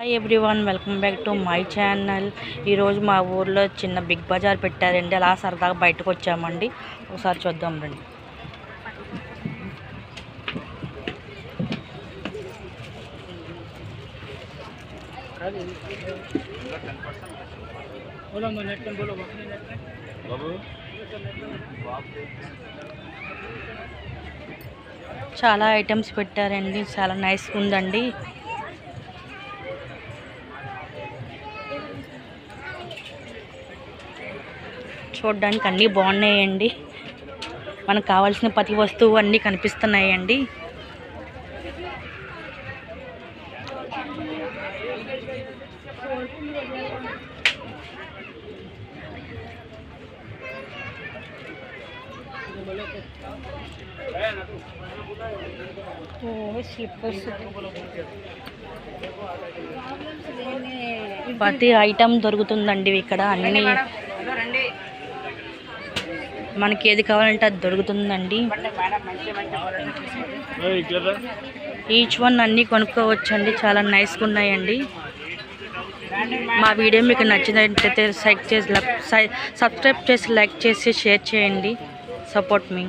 Hi everyone, welcome back to my channel. ఈరోజు మా ఊర్లో చిన్న బిగ్ బజార్ పెట్టారండి. అలా సరదాగా బయటకు వచ్చామండి. ఒకసారి చూద్దాం రండి. చాలా ఐటమ్స్ పెట్టారండి. చాలా నైస్గా ఉందండి. చూడడానికి అన్నీ బాగున్నాయండి. మనకు కావాల్సిన ప్రతి వస్తువు అన్నీ కనిపిస్తున్నాయండి. ప్రతి ఐటమ్ దొరుకుతుందండి ఇక్కడ. అన్నీ మనకి ఏది కావాలంటే అది దొరుకుతుందండి. ఈచ్ వన్ అన్నీ కొనుక్కోవచ్చండి. చాలా నైస్గా ఉన్నాయండి. మా వీడియో మీకు నచ్చినట్లయితే సబ్స్క్రైబ్ చేసి లైక్ చేసి షేర్ చేయండి. సపోర్ట్ మీ.